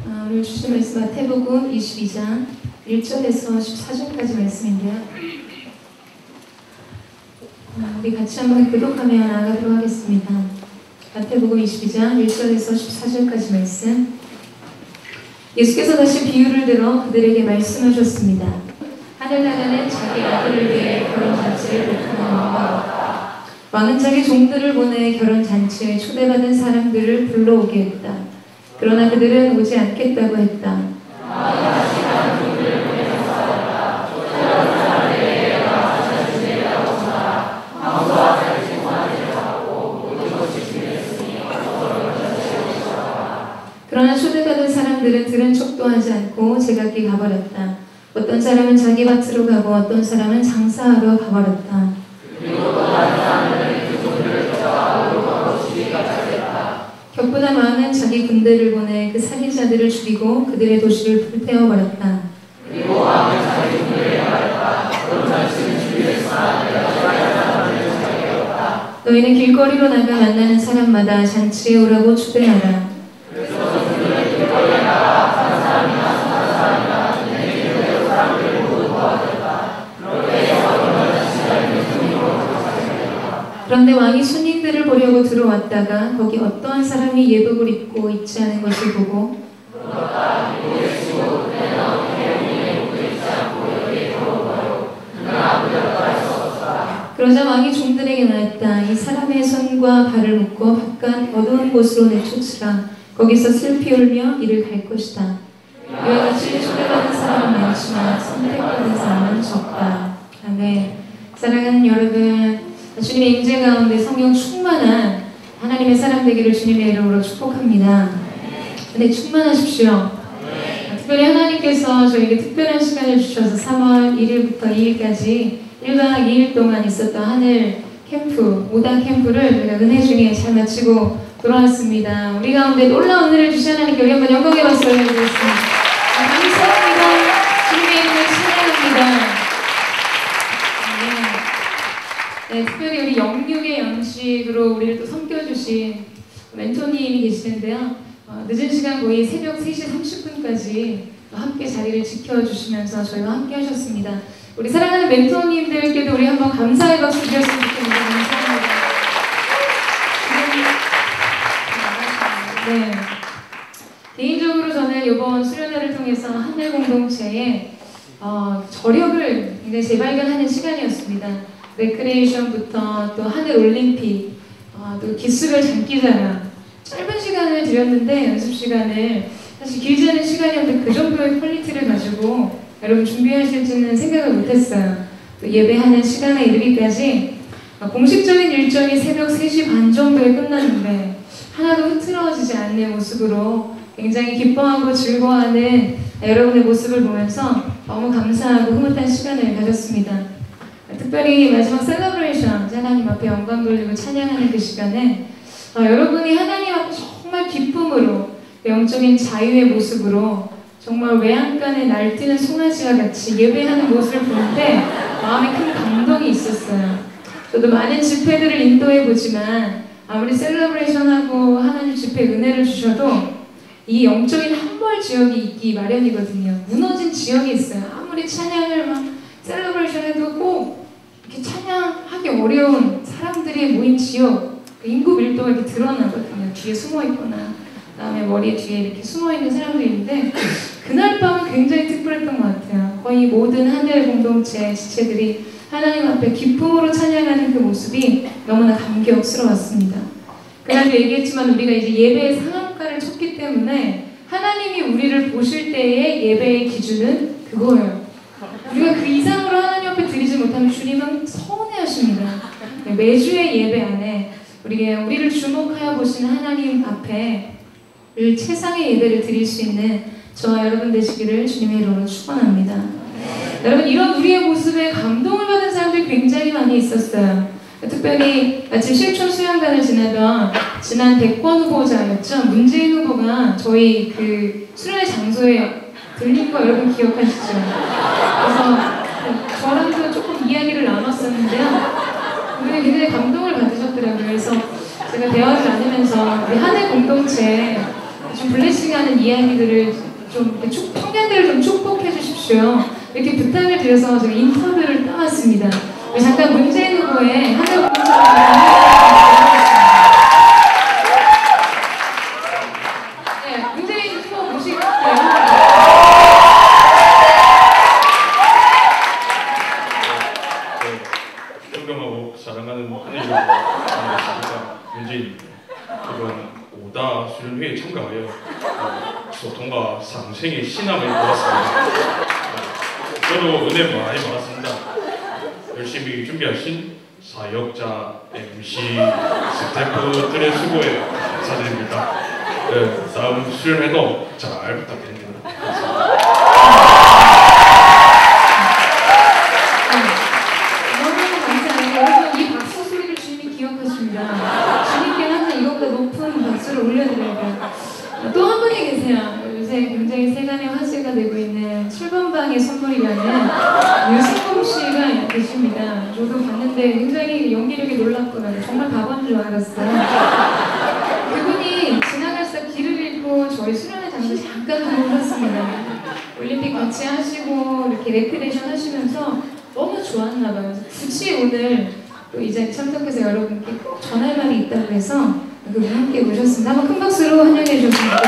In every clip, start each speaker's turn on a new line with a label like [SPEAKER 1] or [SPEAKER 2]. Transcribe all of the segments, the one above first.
[SPEAKER 1] 오늘 주신 말씀 마태복음 22장 1절에서 14절까지 말씀인데요. 우리 같이 한번 교독하며 나아가도록 하겠습니다. 마태복음 22장 1절에서 14절까지 말씀. 예수께서 다시 비유를 들어 그들에게 말씀하셨습니다. 하늘나라는 자기 아들을 위해 결혼잔치를 베푸는 왕과 같다. 왕은 자기 종들을 보내 결혼잔치에 초대받은 사람들을 불러오게 했다. 그러나 그들은 오지 않겠다고 했다. 그러나 초대받은 사람들은 들은 척도 하지 않고 제각기 가버렸다. 어떤 사람은 자기 밭으로 가고 어떤 사람은 장사하러 가버렸다. 격분한 왕은 자기 군대를 보내 그 살인자들을 죽이고 그들의 도시를 불태워버렸다. 그리고 왕은 자기 군대에 말했다. 너희는 길거리로 나가 만나는 사람마다 잔치에 오라고 초대하라. 그런데 왕이 손님들을 보려고 들어왔다가 거기 어떠한 사람이 예복을 입고 있지 않은 것을 보고 그러자 왕이 종들에게 말했다. 이 사람의 손과 발을 묶어 바깥 어두운 곳으로 내쫓으라. 거기서 슬피 울며 이를 갈 것이다. 이와 같이 초대받은 사람은 많지만 선택받은 사람은 적다. 아멘. 사랑하는 여러분, 주님의 임재 가운데 성령 충만한 하나님의 사람 되기를 주님의 이름으로 축복합니다. 네, 충만하십시오. 특별히 하나님께서 저에게 특별한 시간을 주셔서 3월 1일부터 2일까지 1박 2일 동안 있었던 하늘 캠프, 5단 캠프를 저희가 은혜 중에 잘 마치고 돌아왔습니다. 우리 가운데 놀라운 은혜를 주신 하나님께 우리 한번 영광의 박수를 해드리겠습니다. 감사합니다. 주님의 이름을 찬양합니다. 네, 특별히 우리 영육의 양식으로 우리를 또 섬겨주신 멘토님이 계시는데요. 늦은 시간 거의 새벽 3시 30분까지 함께 자리를 지켜주시면서 저희와 함께 하셨습니다. 우리 사랑하는 멘토님들께도 우리 한번 감사의 박수 드렸으면 좋겠습니다. 감사합니다. 네. 개인적으로 저는 이번 수련회를 통해서 하늘 공동체의 저력을 굉장히 재발견하는 시간이었습니다. 레크레이션부터 또 하늘 올림픽, 또 기수별 장기자랑 짧은 시간을 드렸는데 연습 시간을 사실 길지 않은 시간이었는데 그 정도의 퀄리티를 가지고 여러분 준비하실지는 생각을 못했어요. 또 예배하는 시간에 이르기까지 공식적인 일정이 새벽 3시 반 정도에 끝났는데 하나도 흐트러지지 않는 모습으로 굉장히 기뻐하고 즐거워하는 여러분의 모습을 보면서 너무 감사하고 흐뭇한 시간을 가졌습니다. 특별히 마지막 셀러브레이션, 하나님 앞에 영광 돌리고 찬양하는 그 시간에 여러분이 하나님 앞에 정말 기쁨으로 영적인 자유의 모습으로 정말 외양간에 날뛰는 송아지와 같이 예배하는 모습을 보는데 마음에 큰 감동이 있었어요. 저도 많은 집회들을 인도해보지만 아무리 셀러브레이션하고 하나님 집회 은혜를 주셔도 이 영적인 함몰 지역이 있기 마련이거든요. 무너진 지역이 있어요. 아무리 찬양을 막 셀러브레이션 해도 꼭 이렇게 찬양하기 어려운 사람들이 모인 지역, 그 인구 밀도가 이렇게 드러나거든요. 뒤에 숨어있거나 그다음에 머리 뒤에 이렇게 숨어있는 사람들이 있는데 그날 밤은 굉장히 특별했던 것 같아요. 거의 모든 하늘 공동체 지체들이 하나님 앞에 기쁨으로 찬양하는 그 모습이 너무나 감격스러웠습니다. 그날도 얘기했지만 우리가 이제 예배의 상한가를 쳤기 때문에 하나님이 우리를 보실 때의 예배의 기준은 그거예요. 우리가 그 이상으로 하나님 앞에 드리지 못하면 주님은 서운해하십니다. 매주의 예배 안에 우리를 주목하여 보시는 하나님 앞에 늘 최상의 예배를 드릴 수 있는 저와 여러분 되시기를 주님의 이름으로 축원합니다. 여러분, 이런 우리의 모습에 감동을 받은 사람들이 굉장히 많이 있었어요. 특별히 마침 실촌 수양관을 지나던 지난 대권 후보자였죠. 문재인 후보가 저희 그 수련회 장소에 들린 거 여러분 기억하시죠? 그래서 저랑도 조금 이야기를 나눴었는데요. 그분이 굉장히 감동을 받으셨더라고요. 그래서 제가 대화를 나누면서 우리 하늘 공동체 좀 블레싱하는 이야기들을 좀 이렇게 청년들을 좀 축복해 주십시오. 이렇게 부탁을 드려서 제가 인터뷰를 따왔습니다. 잠깐 문재인 후보의 하늘 문재인 후보 모시겠어요.
[SPEAKER 2] 존경하고 사랑하는 하늘이라고 반갑습니다. 문재인입니다. 이번 5다 수련회에 참가하여 소통과 상생의 신앙을 보았습니다. 저도 은혜 많이 받았습니다. 열심히 준비하신 사역자, MC, 스태프들의 수고에 감사드립니다. 다음 수련회도 잘 부탁드립니다.
[SPEAKER 1] 너무 감사해요. 여러분 이 박수 소리를 주님이 기억하십니다. 주님께 항상 이것보다 높은 박수를 올려드려야 돼요. 또 한 분이 계세요. 요새 굉장히 세간의 화제가 되고 있는 7번방의 선물이라는 유승범 씨가 계십니다. 저도 봤는데 굉장히 연기력이 놀랍더라고요. 정말 바보인 줄 알았어요. 그분이 지나갈사 길을 잃고 저희 수련회 장소 잠깐 방문했습니다. 올림픽 같이 하시고 이렇게 레크레이션 하시면서 너무 좋았나 봐요. 굳이 오늘 또 이 자리 참석해서 여러분께 꼭 전할 말이 있다고 해서 그분 함께 모셨습니다. 한번 큰 박수로 환영해 주셨으면 좋겠습니다.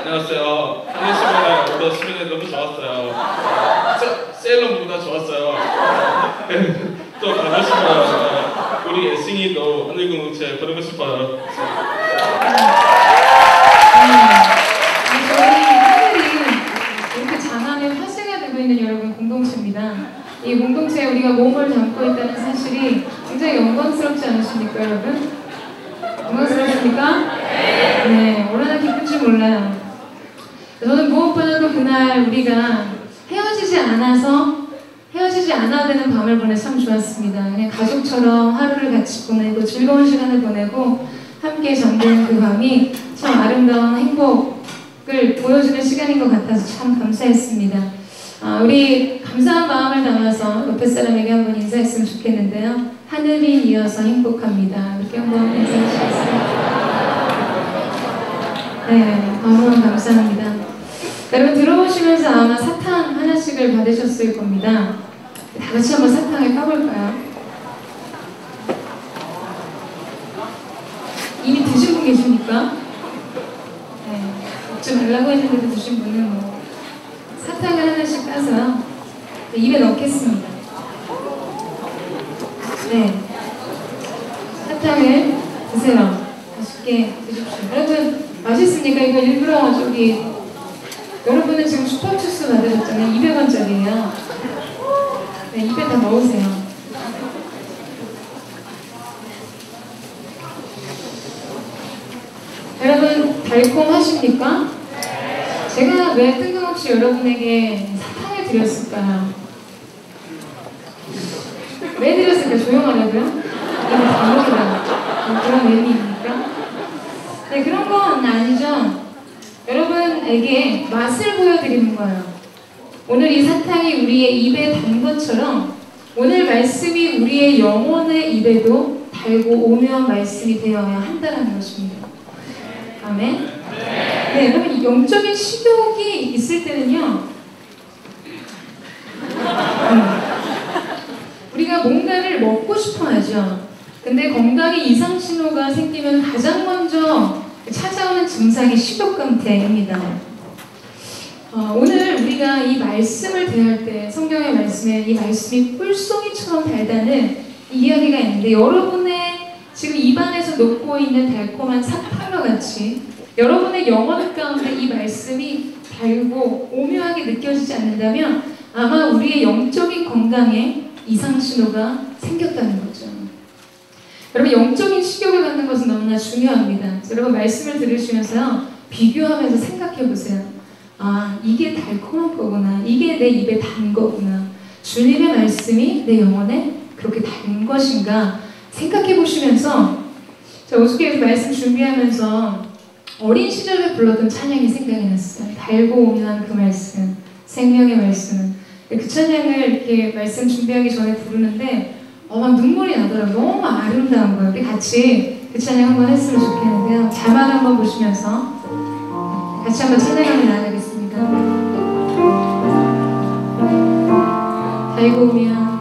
[SPEAKER 2] 안녕하세요. 하늘시간에 오다 수련회 너무 좋았어요. 셀럽보다 좋았어요. 또 반갑습니다. 우리 애승이도 하늘공동체 부르고 싶어요.
[SPEAKER 1] 저희 하늘이 이렇게 장안의 화제가 되고 있는 여러분 공동체입니다. 이 공동체에 우리가 몸을 담고 있다는 사실이 굉장히 영광스럽지 않으십니까, 여러분? 영광스럽습니까? 네, 얼마나 기쁜지 몰라요. 저는 무엇보다도 그날 우리가 헤어지지 않아야 되는 밤을 보내 참 좋았습니다. 그냥 가족처럼 하루를 같이 보내고 즐거운 시간을 보내고 함께 잠든 그 밤이 참 아름다운 행복을 보여주는 시간인 것 같아서 참 감사했습니다. 우리 감사한 마음을 담아서 옆에 사람에게 한번 인사했으면 좋겠는데요. 하늘이 이어서 행복합니다. 이렇게 한번 인사해주시겠어요? 네, 너무 감사합니다. 여러분 들어오시면서 아마 사탕 하나씩을 받으셨을 겁니다. 다 같이 한번 사탕을 까볼까요? 이미 드신 분 계십니까? 네, 먹지 말라고 했는데도 드신 분은 뭐 사탕을 하나씩 까서 입에 넣겠습니다. 네, 사탕을 드세요. 맛있게 드십시오. 여러분 맛있습니까? 이거 일부러 저기 여러분은 지금 슈퍼주스 받으셨잖아요. 200원짜리예요. 네, 입에 다 넣으세요. 여러분 달콤하십니까? 제가 왜 뜬금없이 여러분에게 사탕을 드렸을까요? 왜 드렸을까요? 조용하라고요? 이거 다 먹으라고 그런 의미입니까? 네, 그런 건 아니죠. 여러분에게 맛을 보여드리는 거예요. 오늘 이 사탕이 우리의 입에 단 것처럼 오늘 말씀이 우리의 영혼의 입에도 달고 오묘한 말씀이 되어야 한다는 것입니다. 아멘? 네, 여러분 영적인 식욕이 있을 때는요 우리가 뭔가를 먹고 싶어 하죠. 근데 건강에 이상 신호가 생기면 가장 먼저 찾아오는 증상이 식욕감퇴입니다. 오늘 우리가 이 말씀을 대할 때 성경의 말씀에 이 말씀이 꿀송이처럼 달다는 이야기가 있는데 여러분의 지금 입안에서 녹고 있는 달콤한 사탕과 같이 여러분의 영혼 가운데 이 말씀이 달고 오묘하게 느껴지지 않는다면 아마 우리의 영적인 건강에 이상 신호가 생겼다는 거죠. 여러분 영적인 식욕을 갖는 것은 너무나 중요합니다. 여러분 말씀을 들으시면서 비교하면서 생각해 보세요. 아, 이게 달콤한 거구나. 이게 내 입에 단 거구나. 주님의 말씀이 내 영혼에 그렇게 단 것인가 생각해 보시면서 자, 오숙에서 말씀 준비하면서 어린 시절에 불렀던 찬양이 생각이 났어요. 달고 오묘한 그 말씀, 생명의 말씀. 그 찬양을 이렇게 말씀 준비하기 전에 부르는데 막 눈물이 나더라고요. 너무 아름다운 거예요. 우리 같이 그 찬양 한번 했으면 좋겠는데요. 자막 한번 보시면서 같이 한번 찬양하며 나아가겠습니다. 달고 오면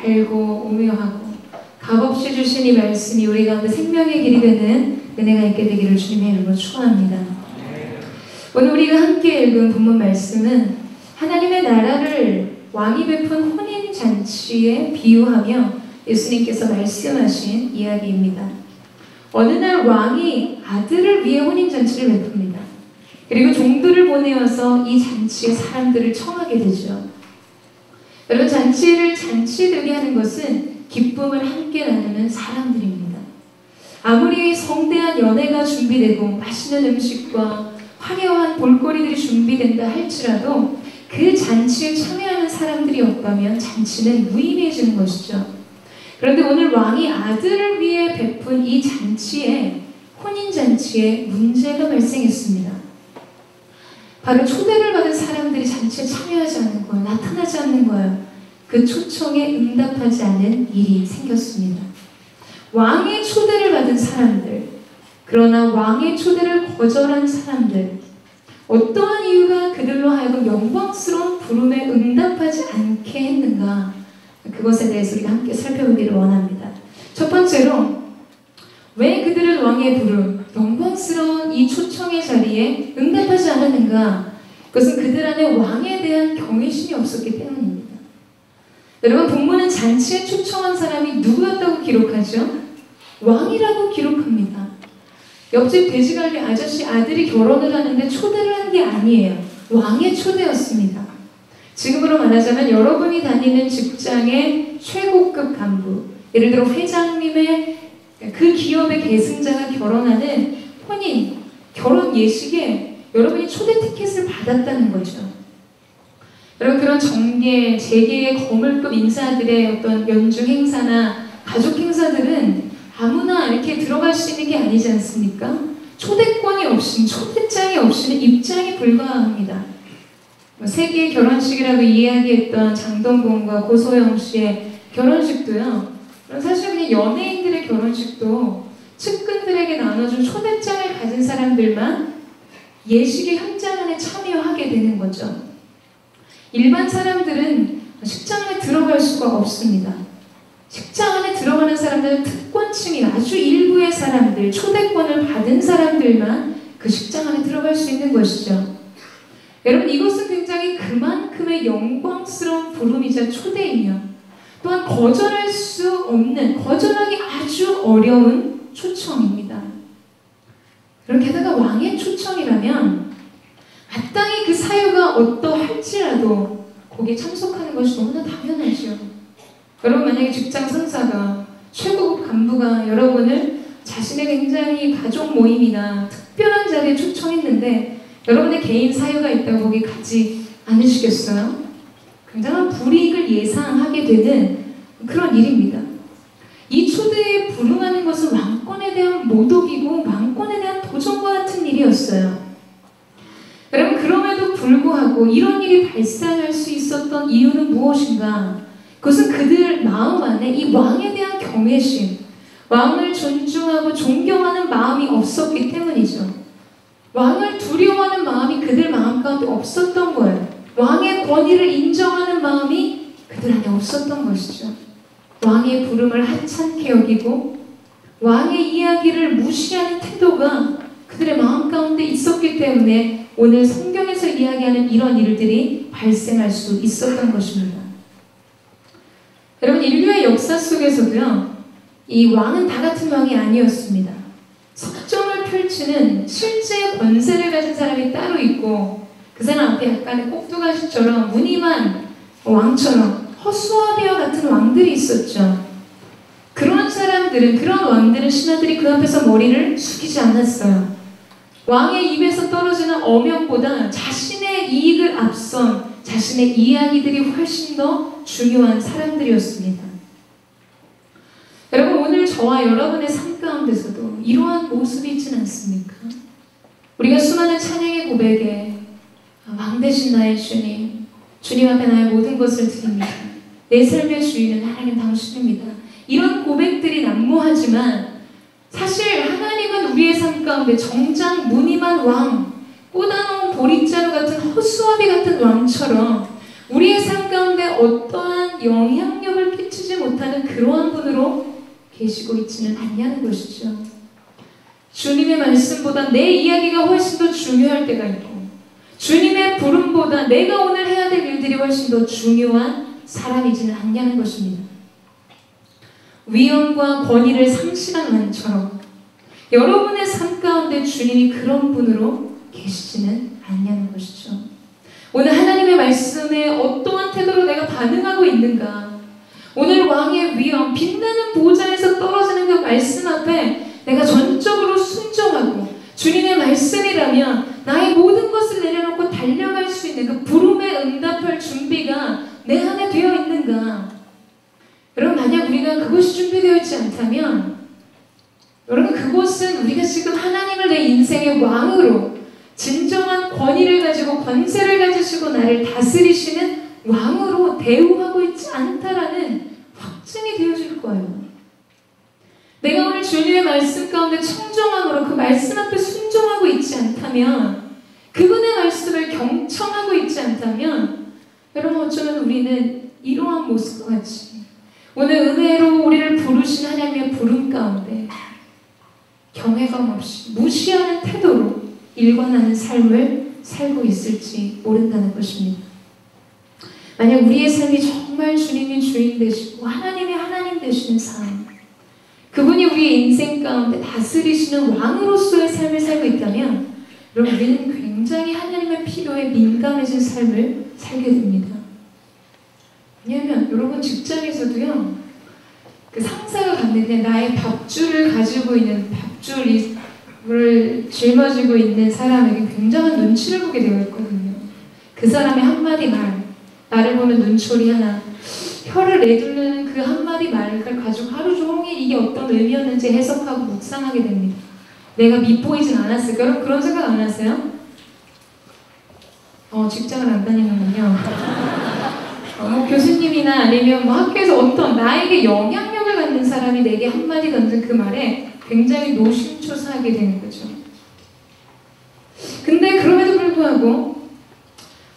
[SPEAKER 1] 달고 오묘하고 값없이 주신 이 말씀이 우리 가운데 생명의 길이 되는 은혜가 있게 되기를 주님의 이름으로 축원합니다. 오늘 우리가 함께 읽은 본문 말씀은 하나님의 나라를 왕이 베푼 혼인잔치에 비유하며 예수님께서 말씀하신 이야기입니다. 어느 날 왕이 아들을 위해 혼인잔치를 베풉니다. 그리고 종들을 보내어서 이 잔치에 사람들을 청하게 되죠. 여러분, 잔치를 잔치되게 하는 것은 기쁨을 함께 나누는 사람들입니다. 아무리 성대한 연회가 준비되고 맛있는 음식과 화려한 볼거리들이 준비된다 할지라도 그 잔치에 참여하는 사람들이 없다면 잔치는 무의미해지는 것이죠. 그런데 오늘 왕이 아들을 위해 베푼 이 잔치에, 혼인잔치에 문제가 발생했습니다. 바로 초대를 받은 사람들이 잔치에 참여하지 않는 거예요. 나타나지 않는 거예요. 그 초청에 응답하지 않는 일이 생겼습니다. 왕의 초대를 받은 사람들, 그러나 왕의 초대를 거절한 사람들, 어떠한 이유가 그들로 하여금 영광스러운 부름에 응답하지 않게 했는가, 그것에 대해서 우리가 함께 살펴보기를 원합니다. 첫 번째로, 왜 그들은 왕의 부름, 영광스러운 이 초청의 자리에 응답하지 않았는가? 그것은 그들 안에 왕에 대한 경외심이 없었기 때문입니다. 여러분, 본문은 잔치에 초청한 사람이 누구였다고 기록하죠? 왕이라고 기록합니다. 옆집 돼지갈비 아저씨 아들이 결혼을 하는데 초대를 한 게 아니에요. 왕의 초대였습니다. 지금으로 말하자면 여러분이 다니는 직장의 최고급 간부, 예를 들어 회장님의 그 기업의 계승자가 결혼하는 혼인, 결혼 예식에 여러분이 초대 티켓을 받았다는 거죠. 여러분, 그런 정계, 재계의 거물급 인사들의 어떤 연중 행사나 가족 행사들은 아무나 이렇게 들어갈 수 있는 게 아니지 않습니까? 초대권이 없이는, 초대장이 없이는 입장이 불가합니다. 세계의 결혼식이라고 이야기했던 장동건과 고소영 씨의 결혼식도요, 사실 그냥 연예인들의 결혼식도 측근들에게 나눠준 초대장을 가진 사람들만 예식의 현장 안에 참여하게 되는 거죠. 일반 사람들은 식장 안에 들어갈 수가 없습니다. 식장 안에 들어가는 사람들은 특권층이 아주 일부의 사람들, 초대권을 받은 사람들만 그 식장 안에 들어갈 수 있는 것이죠. 여러분, 이것은 굉장히 그만큼의 영광스러운 부름이자 초대이며 또한 거절할 수 없는, 거절하기 아주 어려운 초청입니다. 그럼 게다가 왕의 초청이라면 마땅히 그 사유가 어떠할지라도 거기에 참석하는 것이 너무나 당연하죠. 여러분, 만약에 직장 상사가, 최고급 간부가 여러분을 자신의 굉장히 가족 모임이나 특별한 자리에 초청했는데 여러분의 개인 사유가 있다고 거기 가지 않으시겠어요? 굉장한 불이익을 예상하게 되는 그런 일입니다. 이 초대에 불응하는 것은 왕권에 대한 모독이고 왕권에 대한 도전과 같은 일이었어요. 여러분, 그럼에도 불구하고 이런 일이 발생할 수 있었던 이유는 무엇인가? 그것은 그들 마음 안에 이 왕에 대한 경외심, 왕을 존중하고 존경하는 마음이 없었기 때문이죠. 왕을 두려워하는 마음이 그들 마음 가운데 없었던 거예요. 왕의 권위를 인정하는 마음이 그들 안에 없었던 것이죠. 왕의 부름을 하찮게 여기고 왕의 이야기를 무시하는 태도가 그들의 마음 가운데 있었기 때문에 오늘 성경에서 이야기하는 이런 일들이 발생할 수 있었던 것입니다. 여러분, 인류의 역사 속에서도요, 이 왕은 다 같은 왕이 아니었습니다. 석정을 펼치는 실제 권세를 가진 사람이 따로 있고 그 사람 앞에 약간의 꼭두가시처럼 무늬만 왕처럼 허수아비와 같은 왕들이 있었죠. 그런 사람들은, 그런 왕들은, 신하들이 그 앞에서 머리를 숙이지 않았어요. 왕의 입에서 떨어지는 어명보다 자신의 이익을 앞선 자신의 이야기들이 훨씬 더 중요한 사람들이었습니다. 여러분, 오늘 저와 여러분의 삶 가운데서도 이러한 모습이 있지는 않습니까? 우리가 수많은 찬양의 고백에 왕 되신 나의 주님, 주님 앞에 나의 모든 것을 드립니다. 내 삶의 주인은 하나님 당신입니다. 이런 고백들이 난무하지만 사실 하나님은 우리의 삶 가운데 정작 무늬만 왕, 꽂아놓은 보릿자루 같은 허수아비 같은 왕처럼 우리의 삶 가운데 어떠한 영향력을 끼치지 못하는 그러한 분으로 계시고 있지는 않냐는 것이죠. 주님의 말씀보다 내 이야기가 훨씬 더 중요할 때가 있고 주님의 부름보다 내가 오늘 해야 될 일들이 훨씬 더 중요한 사람이지는 않냐는 것입니다. 위엄과 권위를 상실한 왕처럼 여러분의 삶 가운데 주님이 그런 분으로 계시지는 않냐는 것이죠. 오늘 하나님의 말씀에 어떠한 태도로 내가 반응하고 있는가? 오늘 왕의 위엄, 빛나는 보좌에서 떨어지는 그 말씀 앞에 내가 전적으로 순종하고 주님의 말씀이라면 나의 모든 것을 내려놓고 달려갈 수 있는 그 부름에 응답할 준비가 내 안에 되어 있는가? 여러분, 만약 우리가 그것이 준비되어 있지 않다면 여러분, 그것은 우리가 지금 하나님을 내 인생의 왕으로 진정한 권위를 가지고 권세를 가지시고 나를 다스리시는 왕으로 대우하고 있지 않다라는 확증이 되어질 거예요. 내가 오늘 주님의 말씀 가운데 청정함으로 그 말씀 앞에 순종하고 있지 않다면, 그분의 말씀을 경청하고 있지 않다면 여러분, 어쩌면 우리는 이러한 모습과 같이 오늘 은혜로 우리를 부르신 하나님의 부름 가운데 경외감 없이 무시하는 태도로 일관하는 삶을 살고 있을지 모른다는 것입니다. 만약 우리의 삶이 정말 주님이 주인 되시고 하나님이 하나님 되시는 삶, 그분이 우리의 인생 가운데 다스리시는 왕으로서의 삶을 살고 있다면 여러분, 우리는 굉장히 하나님의 필요에 민감해진 삶을 살게 됩니다. 왜냐하면 여러분, 직장에서도요, 그 상사가 갔는데 나의 밥줄을 가지고 있는, 밥줄을 짊어지고 있는 사람에게 굉장한 눈치를 보게 되어 있거든요. 그 사람의 한마디 말, 나를 보면 눈초리 하나, 혀를 내두르는 그 한마디 말을 가지고 하루 종일 이게 어떤 의미였는지 해석하고 묵상하게 됩니다. 내가 밉보이진 않았을까? 여러분, 그런 생각 안 하세요? 직장을 안 다니는군요. 교수님이나 아니면 학교에서 어떤 나에게 영향력을 갖는 사람이 내게 한마디 던진 그 말에 굉장히 노심초사하게 되는 거죠. 불구하고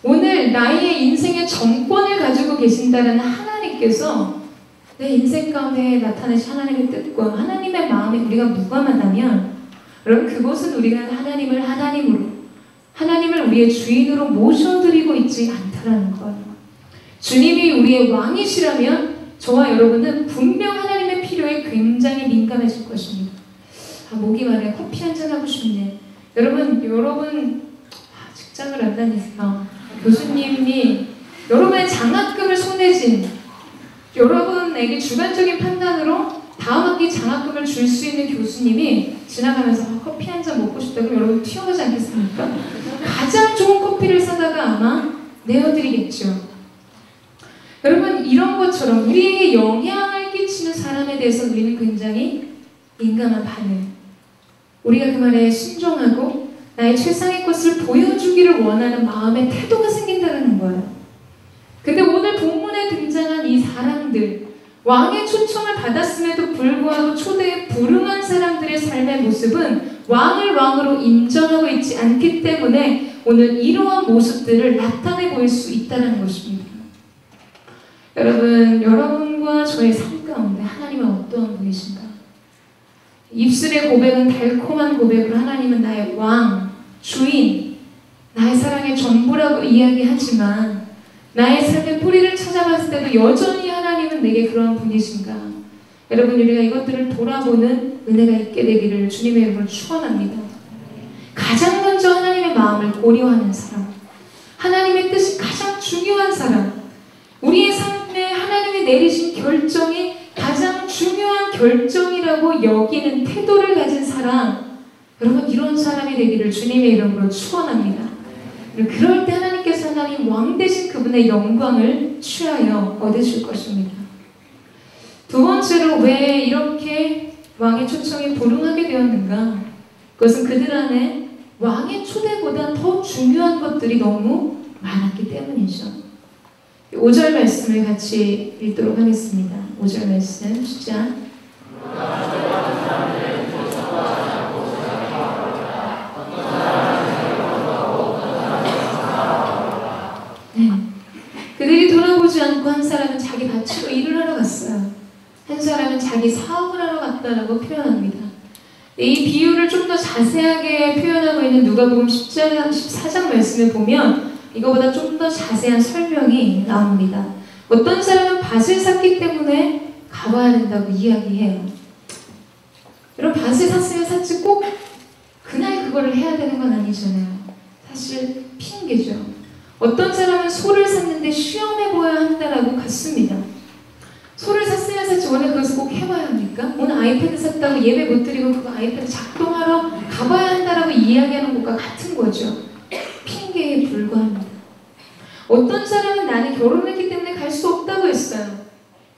[SPEAKER 1] 오늘 나의 인생의 정권을 가지고 계신다는 하나님께서 내 인생 가운데 나타내신 하나님의 뜻과 하나님의 마음에 우리가 무감하다면 여러분 그것은 우리가 하나님을 우리의 주인으로 모셔드리고 있지 않다라는 거예요. 주님이 우리의 왕이시라면 저와 여러분은 분명 하나님의 필요에 굉장히 민감해질 것입니다. 목이 마르네. 커피 한잔 하고 싶네. 여러분 직장을 안 다니세요. 교수님이 여러분의 장학금을 손에 쥔 여러분에게 주관적인 판단으로 다음 학기 장학금을 줄 수 있는 교수님이 지나가면서 커피 한 잔 먹고 싶다고 여러분 튀어가지 않겠습니까? 가장 좋은 커피를 사다가 아마 내어드리겠죠. 여러분 이런 것처럼 우리에게 영향을 끼치는 사람에 대해서 우리는 굉장히 민감한 반응. 우리가 그 말에 순종하고 나의 최상의 것을 보여주기를 원하는 마음의 태도가 생긴다는 거예요. 근데 오늘 본문에 등장한 이 사람들, 왕의 초청을 받았음에도 불구하고 초대에 불응한 사람들의 삶의 모습은 왕을 왕으로 인정하고 있지 않기 때문에 오늘 이러한 모습들을 나타내 보일 수 있다는 것입니다. 여러분과 저의 삶 가운데 하나님은 어떠한 분이신가? 입술의 고백은 달콤한 고백으로 하나님은 나의 왕, 주인, 나의 사랑의 전부라고 이야기하지만 나의 삶의 뿌리를 찾아봤을 때도 여전히 하나님은 내게 그러한 분이신가? 여러분 우리가 이것들을 돌아보는 은혜가 있게 되기를 주님의 이름으로 축원합니다. 가장 먼저 하나님의 마음을 고려하는 사람, 하나님의 뜻이 가장 중요한 사람, 우리의 삶에 하나님이 내리신 결정이 가장 중요한 결정이라고 여기는 태도를 가진 사람, 여러분 이런 사람이 되기를 주님의 이름으로 축원합니다. 그럴 때 하나님께서 하나님 왕 되신 그분의 영광을 취하여 얻으실 것입니다. 두 번째로 왜 이렇게 왕의 초청에 불응하게 되었는가? 그것은 그들 안에 왕의 초대보다 더 중요한 것들이 너무 많았기 때문이죠. 5절 말씀을 같이 읽도록 하겠습니다. 5절 말씀 시작. 그들이 돌아보지 않고 한 사람은 자기 밭으로 일을 하러 갔어요. 한 사람은 자기 사업을 하러 갔다라고 표현합니다. 이 비유를 좀 더 자세하게 표현하고 있는 누가복음 14장 말씀을 보면 이거보다 좀 더 자세한 설명이 나옵니다. 어떤 사람은 밭을 샀기 때문에 가봐야 된다고 이야기해요. 이런 밭을 샀으면 샀지 꼭 그날 그거를 해야 되는 건 아니잖아요. 사실 핑계죠. 어떤 사람은 소를 샀는데 시험해 보아야 한다라고 갔습니다. 소를 샀으면 샀지 원래 그것을 꼭 해봐야 합니까? 오늘 아이패드 샀다고 예배 못 드리고 그거 아이패드 작동하러 가봐야 한다라고 이야기하는 것과 같은 거죠. 핑계에 불과합니다. 어떤 사람은 나는 결혼했기 때문에 갈 수 없다고 했어요.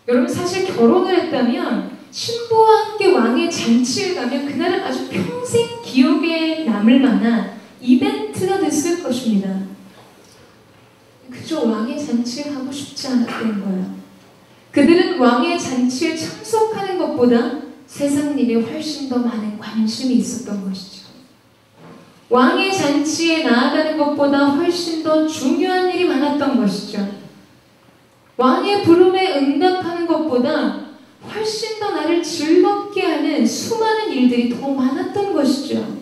[SPEAKER 1] 여러분 사실 결혼을 했다면 신부와 함께 왕의 잔치에 가면 그날은 아주 평생 기억에 남을 만한 이벤트가 됐을 것입니다. 그저 왕의 잔치에 가고 싶지 않았던 거예요. 그들은 왕의 잔치에 참석하는 것보다 세상 일에 훨씬 더 많은 관심이 있었던 것이죠. 왕의 잔치에 나아가는 것보다 훨씬 더 중요한 일이 많았던 것이죠. 왕의 부름에 응답하는 것보다 훨씬 더 나를 즐겁게 하는 수많은 일들이 더 많았던 것이죠.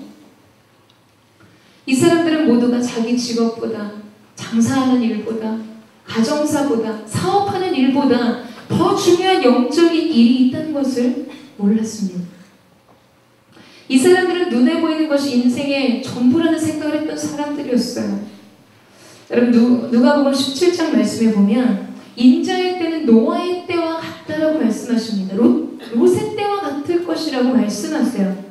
[SPEAKER 1] 이 사람들은 모두가 자기 직업보다, 장사하는 일보다, 가정사보다, 사업하는 일보다 더 중요한 영적인 일이 있다는 것을 몰랐습니다. 이 사람들은 눈에 보이는 것이 인생의 전부라는 생각을 했던 사람들이었어요. 여러분 누가복음 17장 말씀에 보면 인자의 때는 노아의 때와 같다라고 말씀하십니다. 롯의 때와 같을 것이라고 말씀하세요.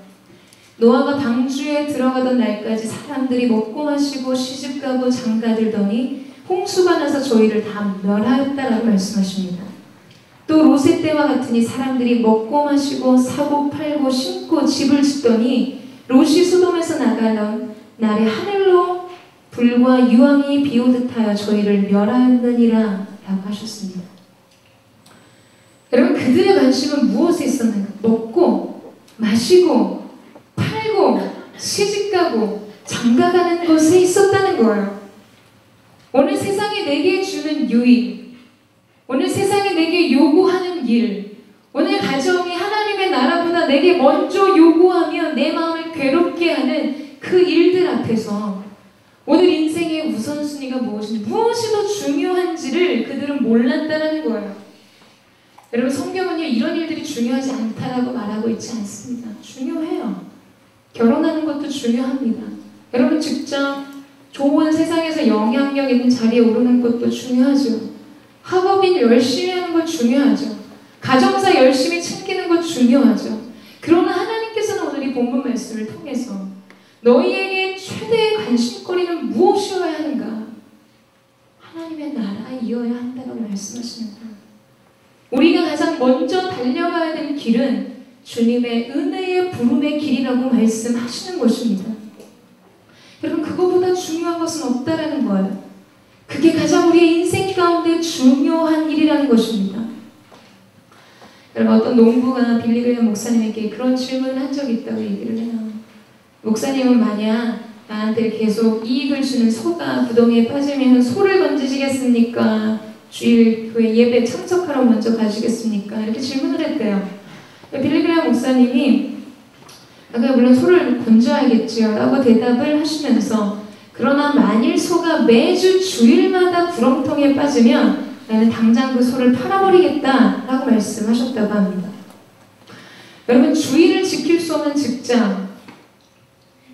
[SPEAKER 1] 노아가 방주에 들어가던 날까지 사람들이 먹고 마시고 시집가고 장가들더니 홍수가 나서 저희를 다 멸하였다라고 말씀하십니다. 또 롯의 때와 같으니 사람들이 먹고 마시고 사고 팔고 심고 집을 짓더니 롯이 소돔에서 나가던 날에 하늘로 불과 유황이 비오듯하여 저희를 멸하였느니라 라고 하셨습니다. 여러분 그들의 관심은 무엇에 있었는가? 먹고 마시고 팔고 시집가고 장가가는 것에 있었다는 거예요. 오늘 세상이 내게 주는 유익, 오늘 세상이 내게 요구하는 일, 오늘 가정이 하나님의 나라보다 내게 먼저 요구하며 내 마음을 괴롭게 하는 그 일들 앞에서 오늘 인생의 우선순위가 무엇인지, 무엇이 더 중요한지를 그들은 몰랐다는 거예요. 여러분, 성경은요, 이런 일들이 중요하지 않다라고 말하고 있지 않습니다. 중요해요. 결혼하는 것도 중요합니다. 여러분, 직장, 좋은 세상에서 영향력 있는 자리에 오르는 것도 중요하죠. 학업인 열심히 하는 것 중요하죠. 가정사 열심히 챙기는 것 중요하죠. 그러나 하나님께서는 오늘 이 본문 말씀을 통해서 너희에게 최대의 관심거리는 무엇이어야 하는가? 하나님의 나라에 이어야 한다고 말씀하시는 거예요. 우리가 가장 먼저 달려가야 될 길은 주님의 은혜의 부름의 길이라고 말씀하시는 것입니다. 여러분, 그거보다 중요한 것은 없다라는 거예요. 그게 가장 우리의 인생 가운데 중요한 일이라는 것입니다. 여러분, 어떤 농부가 빌리그레이엄 목사님에게 그런 질문을 한 적이 있다고 얘기를 해요. 목사님은 만약 나한테 계속 이익을 주는 소가 구덩이에 빠지면 소를 건지시겠습니까? 주일 교회 예배 참석하러 먼저 가시겠습니까? 이렇게 질문을 했대요. 빌리그레이엄 목사님이 물론 소를 건져야겠지요 라고 대답을 하시면서, 그러나 만일 소가 매주 주일마다 구렁텅이에 빠지면 나는 당장 그 소를 팔아버리겠다 라고 말씀하셨다고 합니다. 여러분, 주일을 지킬 수 없는 직장,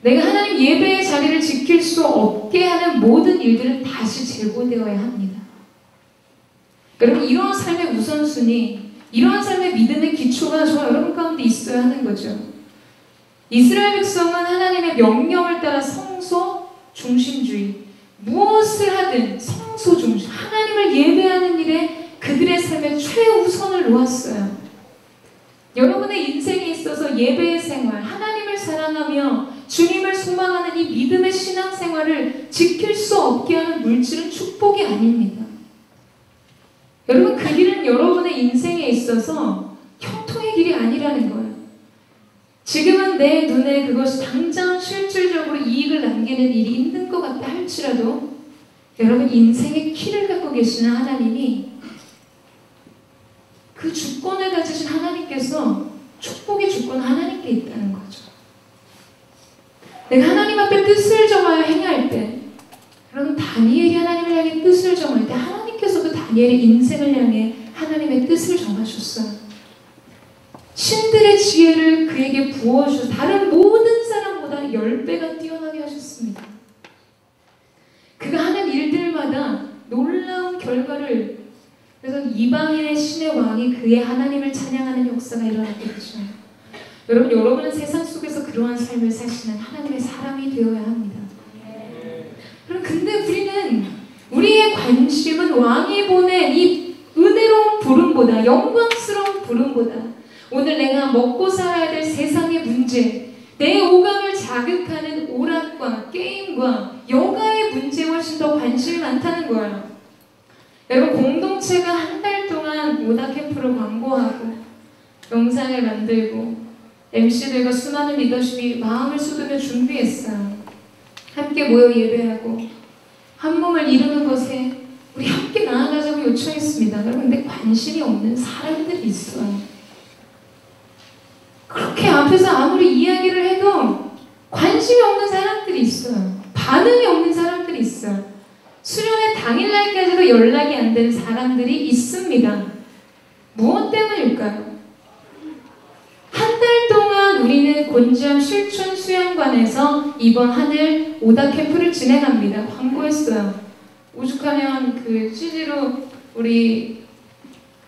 [SPEAKER 1] 내가 하나님 예배의 자리를 지킬 수 없게 하는 모든 일들은 다시 재고되어야 합니다. 여러분, 이러한 삶의 우선순위, 이러한 삶의 믿음의 기초가 저와 여러분 가운데 있어야 하는 거죠. 이스라엘 백성은 하나님의 명령을 따라 성소 중심주의, 무엇을 하든 성소 중심, 하나님을 예배하는 일에 그들의 삶의 최우선을 놓았어요. 여러분의 인생에 있어서 예배의 생활, 하나님을 사랑하며 주님을 소망하는 이 믿음의 신앙생활을 지킬 수 없게 하는 물질은 축복이 아닙니다. 여러분, 그 길은 여러분의 인생에 있어서 형통의 길이 아니라는 거예요. 지금은 내 눈에 그것이 당장 실질적으로 이익을 남기는 일이 있는 것 같다 할지라도 여러분, 인생의 키를 갖고 계시는 하나님이, 그 주권을 가지신 하나님께서 축복의 주권은 하나님께 있다는 거죠. 내가 하나님 앞에 뜻을 정하여 행할 때, 여러분, 다니엘이 하나님을 향해 뜻을 정할 때 하나님께서도 다니엘의 인생을 향해 하나님의 뜻을 정하셨어요. 신들의 지혜를 그에게 부어주셔서 다른 모든 사람보다 10배가 뛰어나게 하셨습니다. 그가 하는 일들마다 놀라운 결과를, 그래서 이방인의 신의 왕이 그의 하나님을 찬양하는 역사가 일어나게 되죠. 여러분은 세상 속에서 그러한 삶을 사시는 하나님의 사람이 되어야 합니다. 근데 우리는, 우리의 관심은 왕이 보낸 이 은혜로운 부름보다, 영광스러운 부름보다 오늘 내가 먹고 살아야 될 세상의 문제, 내 오감을 자극하는 오락과 게임과 여가의 문제에 훨씬 더 관심이 많다는 거예요. 여러분, 공동체가 한 달 동안 오다 캠프를 광고하고 영상을 만들고 MC들과 수많은 리더십이 마음을 쏟으며 준비했어요. 함께 모여 예배하고 한 몸을 이루는 것에 우리 함께 나아가자고 요청했습니다. 여러분, 근데 관심이 없는 사람들이 있어요. 그렇게 앞에서 아무리 이야기를 해도 관심이 없는 사람들이 있어요. 반응이 없는 사람들이 있어요. 수련회 당일날까지도 연락이 안 되는 사람들이 있습니다. 무엇 때문일까요? 한 달 동안 우리는 곤지암 실촌 수양관에서 이번 하늘 오다 캠프를 진행합니다. 광고했어요. 오죽하면 그 CG로 우리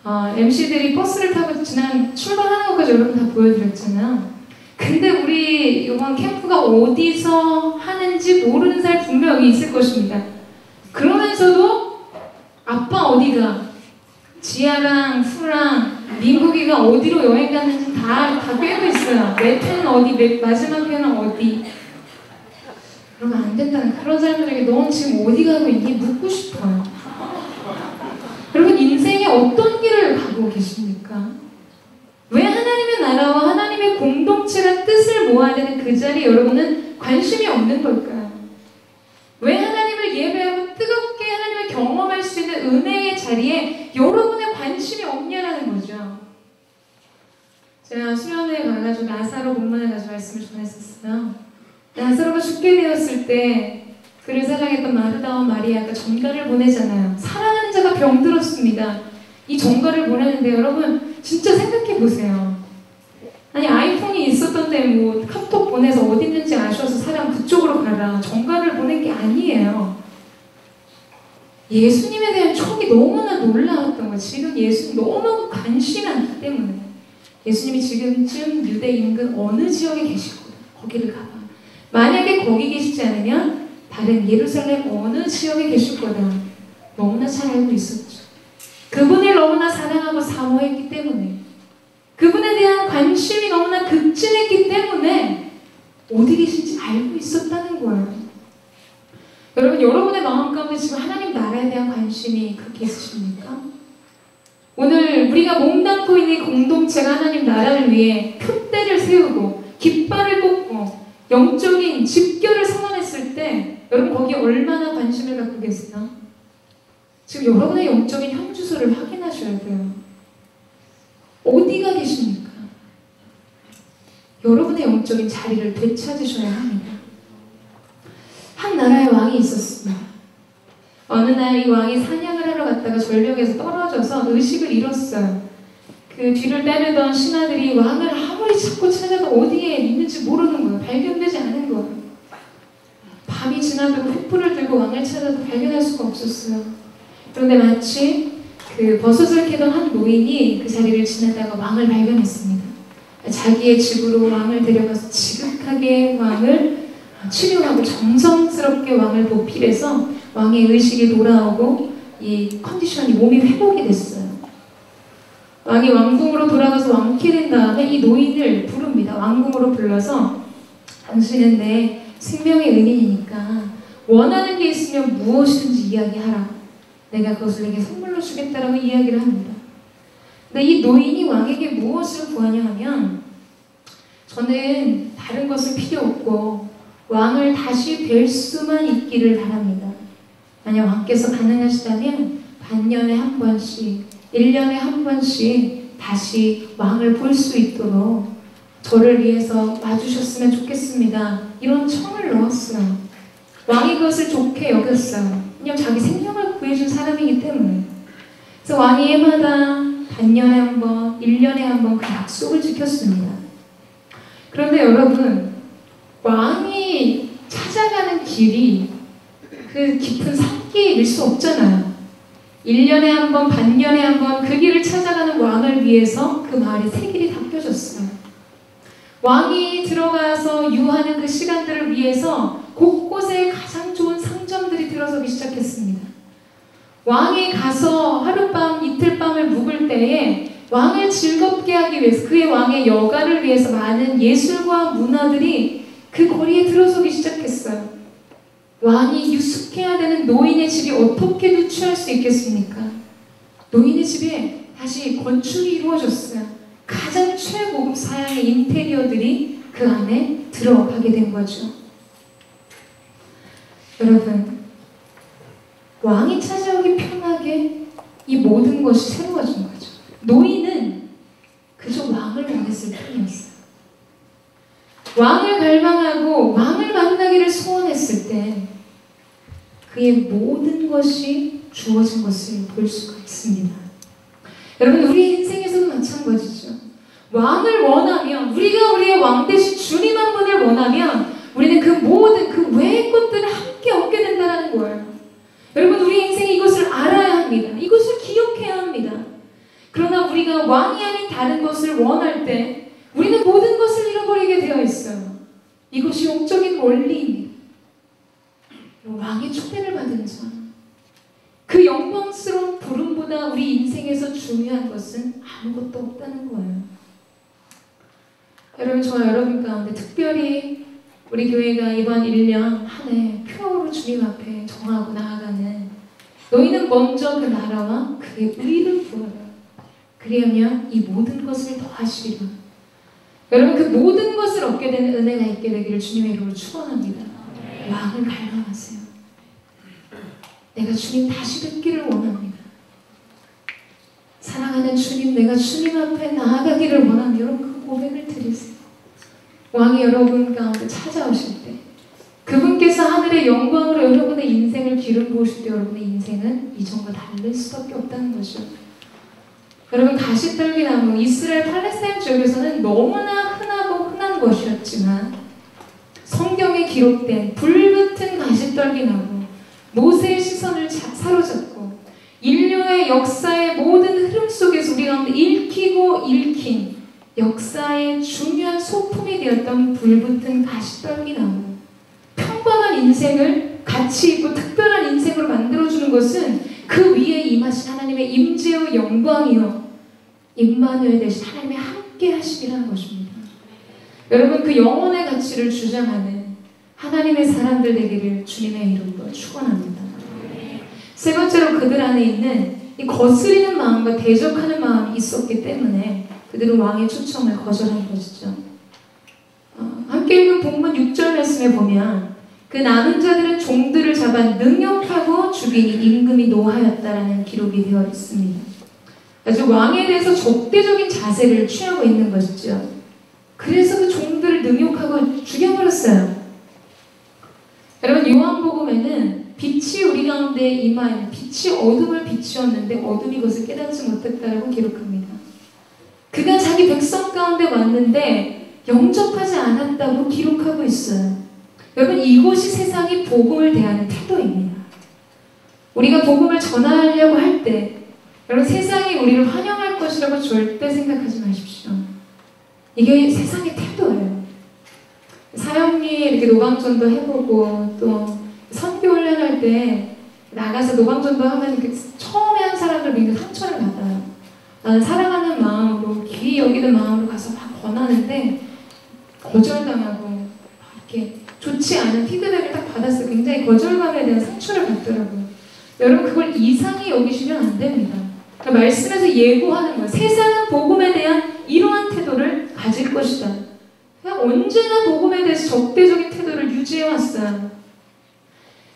[SPEAKER 1] MC들이 버스를 타고 출발하는 것까지 여러분 다 보여드렸잖아요. 근데 우리 이번 캠프가 어디서 하는지 모르는 사람이 분명히 있을 것입니다. 그러면서도 아빠 어디가, 지아랑 후랑 민국이가 어디로 여행 갔는지 다 꿰고 있어요. 내 편은 어디, 마지막 편은 어디. 그러면 안 된다는, 그런 사람들에게 넌 지금 어디 가고 있니? 묻고 싶어요. 여러분, 인생에 어떤 길을 가고 계십니까? 왜 하나님의 나라와 하나님의 공동체가 뜻을 모아야 되는 그 자리에 여러분은 관심이 없는 걸까요? 왜 하나님을 예배하고 뜨겁게 하나님을 경험할 수 있는 은혜의 자리에 여러분의 관심이 없냐라는 거죠. 제가 수련회에 가가지고 나사로 본문을 가지고 말씀을 전했었어요. 나사로가 죽게 되었을 때 그를 사랑했던 마르다와 마리아가 전가를 보내잖아요. 사랑하는 자가 병들었습니다. 이 전가를 보내는데 여러분 진짜 생각해 보세요. 아니 아이폰이 있었던데 뭐 카톡 보내서 어디 있는지 아셔서 사람 그쪽으로 가라. 전가를 보낸 게 아니에요. 예수님에 대한 촉이 너무나 놀라웠던 거예요. 지금 예수님 너무 관심이 많기 때문에 예수님이 지금쯤 유대 인근 어느 지역에 계시고 거기를 가봐. 만약에 거기 계시지 않으면 다른 예루살렘 어느 지역에 계실 거다. 너무나 잘 알고 있었죠. 그분을 너무나 사랑하고 사모했기 때문에 그분에 대한 관심이 너무나 극진했기 때문에 어디 계신지 알고 있었다는 거예요. 여러분, 여러분의 마음 가운데 지금 하나님 나라에 대한 관심이 그렇게 있으십니까? 오늘 우리가 몸담고 있는 공동체가 하나님 나라를 위해 표대를 세우고 깃발을 꽂고 영적인 집결을 선언했을 때 여러분 거기에 얼마나 관심을 갖고 계세요? 지금 여러분의 영적인 현주소를 확인하셔야 돼요. 어디가 계십니까? 여러분의 영적인 자리를 되찾으셔야 합니다. 한 나라의 왕이 있었습니다. 어느 날 이 왕이 사냥을 하러 갔다가 전력에서 떨어져서 의식을 잃었어요. 그 뒤를 따르던 신하들이 왕을 아무리 찾고 찾아도 어디에 있는지 모르는 거예요. 발견되지 않은 거예요. 밤이 지나도 횃불을 들고 왕을 찾아도 발견할 수가 없었어요. 그런데 마치 그 버섯을 캐던 한 노인이 그 자리를 지나다가 왕을 발견했습니다. 자기의 집으로 왕을 데려가서 지극하게 왕을 치료하고 정성스럽게 왕을 보필해서 왕의 의식이 돌아오고 이 컨디션이 몸이 회복이 됐어요. 왕이 왕궁으로 돌아가서 왕쾌된 다음에 이 노인을 부릅니다. 왕궁으로 불러서 당신은 내 생명의 은인이니까 원하는 게 있으면 무엇이든지 이야기하라. 내가 그것을 내게 선물로 주겠다라고 이야기를 합니다. 근데 이 노인이 왕에게 무엇을 구하냐 하면 저는 다른 것은 필요 없고 왕을 다시 뵐 수만 있기를 바랍니다. 만약 왕께서 가능하시다면 반년에 한 번씩 1년에 한 번씩 다시 왕을 볼 수 있도록 저를 위해서 와주셨으면 좋겠습니다. 이런 청을 넣었어요. 왕이 그것을 좋게 여겼어요. 왜냐하면 자기 생명을 구해준 사람이기 때문에. 그래서 왕이 해마다 반년에 한 번, 1년에 한 번 그 약속을 지켰습니다. 그런데 여러분, 왕이 찾아가는 길이 그 깊은 산길일 수 없잖아요. 1년에 한 번, 반년에 한 번 그 길을 찾아가는 왕을 위해서 그 마을이 새 길이 닦여졌어요. 왕이 들어가서 유하는 그 시간들을 위해서 곳곳에 가장 좋은 상점들이 들어서기 시작했습니다. 왕이 가서 하룻밤, 이틀밤을 묵을 때에 왕을 즐겁게 하기 위해서 그의 왕의 여가를 위해서 많은 예술과 문화들이 그 거리에 들어서기 시작했어요. 왕이 유숙해야 되는 노인의 집이 어떻게 누추할 수 있겠습니까? 노인의 집에 다시 건축이 이루어졌어요. 가장 최고급 사양의 인테리어들이 그 안에 들어가게 된 거죠. 여러분, 왕이 찾아오기 편하게 이 모든 것이 새로워진 거죠. 노인은 그저 왕을 원했을 뿐이었어요. 왕을 갈망하고 왕을 만나기를 소원했을 때 그의 모든 것이 주어진 것을 볼 수가 있습니다. 여러분, 우리 인생에서도 마찬가지죠. 왕을 원하면, 우리가 우리의 왕 대신 주님 한 분을 원하면 우리는 그 모든 그 외의 것들을 함께 얻게 된다는 거예요. 여러분, 우리 인생에 이것을 알아야 합니다. 이것을 기억해야 합니다. 그러나 우리가 왕이 아닌 다른 것을 원할 때 우리는 모든 것을 잃어버리게 되어 있어요. 이것이 영적인 원리입니다. 왕의 초대를 받은 자, 그 영광스러운 부름보다 우리 인생에서 중요한 것은 아무것도 없다는 거예요. 여러분, 저와 여러분 가운데 특별히 우리 교회가 이번 1년 한 해 표어로 주님 앞에 정하고 나아가는 너희는 먼저 그 나라와 그의 의를 구하라. 그리하면 이 모든 것을 더하시리라. 여러분 그 모든 것을 얻게 되는 은혜가 있게 되기를 주님의 이름으로 축원합니다. 왕을 갈망하세요. 내가 주님 다시 뵙기를 원합니다. 사랑하는 주님, 내가 주님 앞에 나아가기를 원합니다. 여러분 그 고백을 드리세요. 왕이 여러분 가운데 찾아오실 때 그분께서 하늘의 영광으로 여러분의 인생을 기름 부으실 때 여러분의 인생은 이전과 다를 수밖에 없다는 거죠. 여러분 가시떨기나무, 이스라엘 팔레스타인 지역에서는 너무나 흔하고 흔한 것이었지만 성경에 기록된 불붙은 가시떨기나무, 모세의 시선을 사로잡고 인류의 역사의 모든 흐름 속에서 우리 가운데 읽히고 읽힌 역사의 중요한 소품이 되었던 불붙은 가시떨기나무, 평범한 인생을 가치 있고 특별한 인생으로 만들어주는 것은 그 위에 임하신 하나님의 임재와 영광이요 임마누엘 되신 하나님의 함께 하심이라는 것입니다. 여러분 그 영혼의 가치를 주장하는 하나님의 사람들 되기를 주님의 이름으로 축원합니다. 세 번째로 그들 안에 있는 이 거스리는 마음과 대적하는 마음이 있었기 때문에 그들은 왕의 초청을 거절한 것이죠. 함께 읽은 본문 6절 말씀에 보면 그 남은 자들은 종들을 잡아 능욕하고 죽이니 임금이 노하였다라는 기록이 되어 있습니다. 아주 왕에 대해서 적대적인 자세를 취하고 있는 것이죠. 그래서 그 종들을 능욕하고 죽여버렸어요. 여러분 요한복음에는 빛이 우리 가운데 임하여 빛이 어둠을 비추었는데 어둠이 그것을 깨닫지 못했다라고 기록합니다. 그가 자기 백성 가운데 왔는데 영접하지 않았다고 기록하고 있어요. 여러분 이것이 세상이 복음을 대하는 태도입니다. 우리가 복음을 전하려고 할 때 여러분 세상이 우리를 환영할 것이라고 절대 생각하지 마십시오. 이게 세상의 태도예요. 사형리 이렇게 노방전도 해보고 또 선교 훈련할 때 나가서 노방전도 하면 처음에 한 사람들 굉장히 상처를 받아요. 나는 사랑하는 마음으로 귀히 여기는 마음으로 가서 막 권하는데 거절당하고 이렇게 좋지 않은 피드백을 딱 받았어요. 굉장히 거절감에 대한 상처를 받더라고요. 여러분 그걸 이상히 여기시면 안 됩니다. 그러니까 말씀에서 예고하는 거예요. 세상은 복음에 대한 이러한 태도를 가질 것이다. 그냥 언제나 복음에 대해서 적대적인 태도를 유지해왔어요.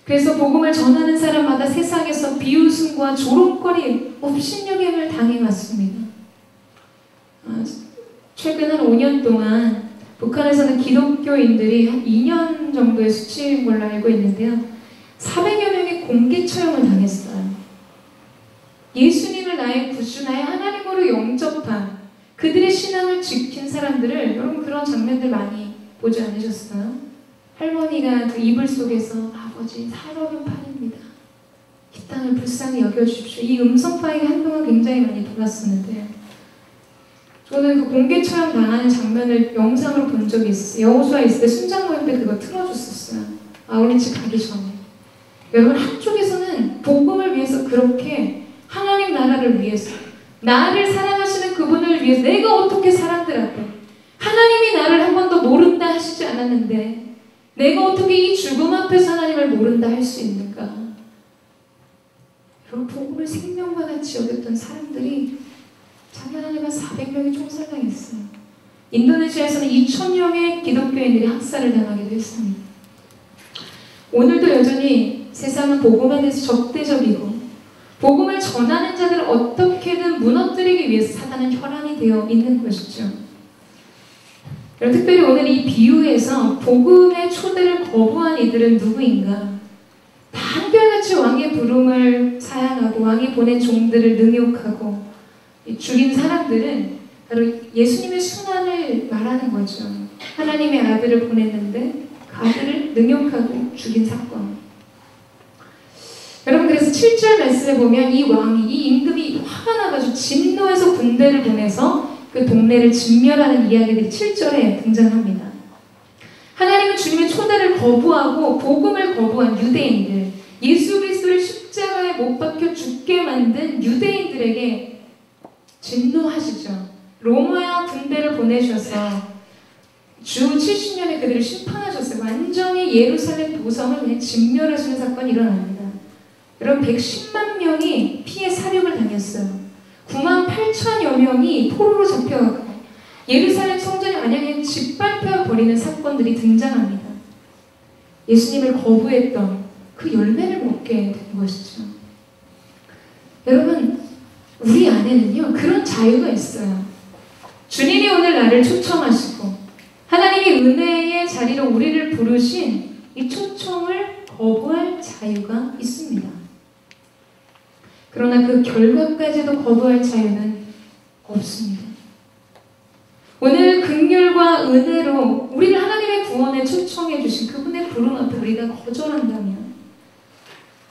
[SPEAKER 1] 그래서 복음을 전하는 사람마다 세상에서 비웃음과 조롱거리, 업신여김을 당해왔습니다. 최근 한 5년 동안 북한에서는 기독교인들이 한 2년 정도의 수치인 걸로 알고 있는데요. 400여 명이 공개 처형을 당했어요. 예수님을 나의 구주, 나의 하나님으로 영접한 그들의 신앙을 지킨 사람들을 여러분 그런 장면들 많이 보지 않으셨어요? 할머니가 그 이불 속에서 아버지 살얼음 판입니다. 이 땅을 불쌍히 여겨주십시오. 이 음성 파일이 한동안 굉장히 많이 돌았었는데 저는 그 공개 처형 당하는 장면을 영상으로 본 적이 있었어요. 여호수아 있을 때 순장 모임 때 그거 틀어줬었어요. 아우리치 가기 전에. 여러분 한쪽에서는 복음을 위해서 그렇게 하나님 나라를 위해서 나를 사랑하시는 그분을 위해서 내가 어떻게 사람들 앞에 하나님이 나를 한 번도 모른다 하시지 않았는데 내가 어떻게 이 죽음 앞에서 하나님을 모른다 할 수 있는가? 여러분 복음을 생명과 같이 여겼던 사람들이 작년 한 해만 400명이 총살당했어요. 인도네시아에서는 2,000명의 기독교인들이 학살을 당하기도 했습니다. 오늘도 여전히 세상은 복음에 대해서 적대적이고 복음을 전하는 자들을 어떻게든 무너뜨리기 위해서 사단은 혈안이 되어 있는 것이죠. 특별히 오늘 이 비유에서 복음의 초대를 거부한 이들은 누구인가? 다 한결같이 왕의 부름을 사양하고 왕이 보낸 종들을 능욕하고 죽인 사람들은 바로 예수님의 순환을 말하는 거죠. 하나님의 아들을 보냈는데 그 아들을 능욕하고 죽인 사건. 여러분 그래서 7절 말씀에 보면 이 왕이 이 임금이 화가 나가지고 진노해서 군대를 보내서 그 동네를 진멸하는 이야기들이 7절에 등장합니다. 하나님은 주님의 초대를 거부하고 복음을 거부한 유대인들, 예수 그리스도를 십자가에 못 박혀 죽게 만든 유대인들에게 진노하시죠. 로마야 군대를 보내셔서 주 70년에 그들을 심판하셨어요. 완전히 예루살렘 도성을 그냥 진멸하시는 사건이 일어납니다. 여러분 110만 명이 피해 사륙을 당했어요. 98,000여 명이 포로로 잡혀가고 예루살렘 성전이 만약에 짓밟혀 버리는 사건들이 등장합니다. 예수님을 거부했던 그 열매를 먹게 된 것이죠. 여러분, 우리 안에는요 그런 자유가 있어요. 주님이 오늘 나를 초청하시고 하나님이 은혜의 자리로 우리를 부르신 이 초청을 거부할 자유가 있습니다. 그러나 그 결과까지도 거부할 자유는 없습니다. 오늘 긍휼과 은혜로 우리를 하나님의 구원에 초청해 주신 그분의 부름 앞에 우리가 거절한다면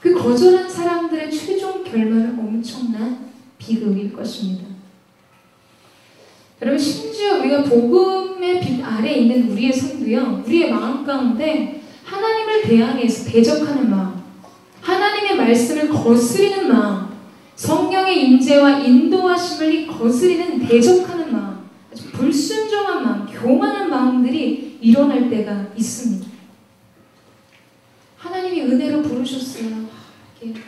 [SPEAKER 1] 그 거절한 사람들의 최종 결말은 엄청난 비극일 것입니다. 여러분, 심지어 우리가 복음의 빛 아래에 있는 우리의 삶도요, 우리의 마음 가운데 하나님을 대항해서 대적하는 마음, 하나님의 말씀을 거스리는 마음, 성령의 임재와 인도하심을 거스리는 대적하는 마음, 아주 불순종한 마음, 교만한 마음들이 일어날 때가 있습니다. 하나님이 은혜로 부르셨어요. 이렇게